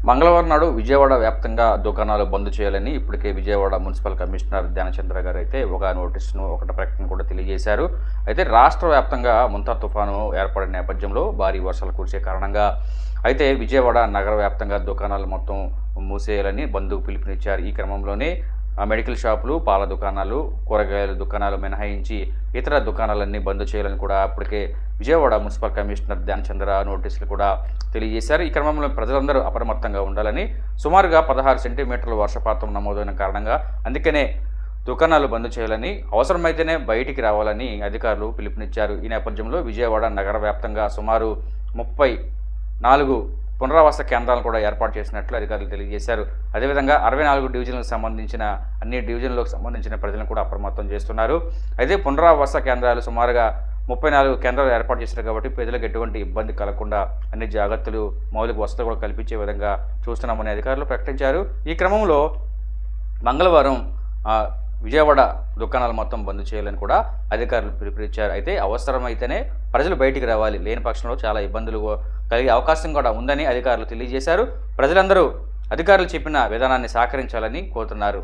మంగళవారం నాడు విజయవాడ వ్యాప్తంగా దుకాణాలు బంద్ చేయాలని ఇప్పటికే విజయవాడ మున్సిపల్ కమిషనర్ ధ్యానచంద్ర గారు అయితే ఒక నోటీసును ఒకటి ప్రకటన కూడా తెలియజేశారు. అయితే రాష్ట్ర వ్యాప్తంగా ముంతా తుఫాను ఏర్పడిన నేపథ్యంలో భారీ వర్షాలు కురిసే కారణంగా అయితే విజయవాడ నగర వ్యాప్తంగా దుకాణాలు మొత్తం మూసేయాలని బంద్ పిలుపునిచ్చారు. ఈ క్రమంలోనే మెడికల్ షాపులు, పాల దుకాణాలు, కూరగాయల దుకాణాలు మినహాయించి ఇతర దుకాణాలన్నీ బంద్ చేయాలని కూడా అప్పటికే విజయవాడ మున్సిపల్ కమిషనర్ ధ్యానచంద్ర నోటీసులు కూడా తెలియజేశారు. ఈ క్రమంలో ప్రజలందరూ అప్రమత్తంగా ఉండాలని, సుమారుగా 16 సెంటీమీటర్ల వర్షపాతం నమోదైన కారణంగా అందుకనే దుకాణాలు బంద్ చేయాలని, అవసరమైతేనే బయటికి రావాలని అధికారులు పిలుపునిచ్చారు. ఈ నేపథ్యంలో విజయవాడ నగర వ్యాప్తంగా సుమారు 34 పునరావాస కేంద్రాలను కూడా ఏర్పాటు చేసినట్లు అధికారులు తెలియజేశారు. అదేవిధంగా 64 డివిజన్లకు సంబంధించిన అన్ని డివిజన్లకు సంబంధించిన ప్రజలను కూడా అప్రమత్తం చేస్తున్నారు. అయితే పునరావాస కేంద్రాలు సుమారుగా 34 కేంద్రాలు ఏర్పాటు చేశారు కాబట్టి ప్రజలకు ఎటువంటి ఇబ్బంది కలగకుండా అన్ని జాగ్రత్తలు, మౌలిక వసతులు కూడా కల్పించే విధంగా చూస్తున్నామని అధికారులు ప్రకటించారు. ఈ క్రమంలో మంగళవారం విజయవాడ దుకాణాలు మొత్తం బంద్ చేయాలని కూడా అధికారులు పిలుపునిచ్చారు. అయితే అవసరమైతేనే ప్రజలు బయటికి రావాలి, లేని పక్షంలో చాలా ఇబ్బందులు కలిగే అవకాశం కూడా ఉందని అధికారులు తెలియజేశారు. ప్రజలందరూ అధికారులు చెప్పిన విధానాన్ని సహకరించాలని కోరుతున్నారు.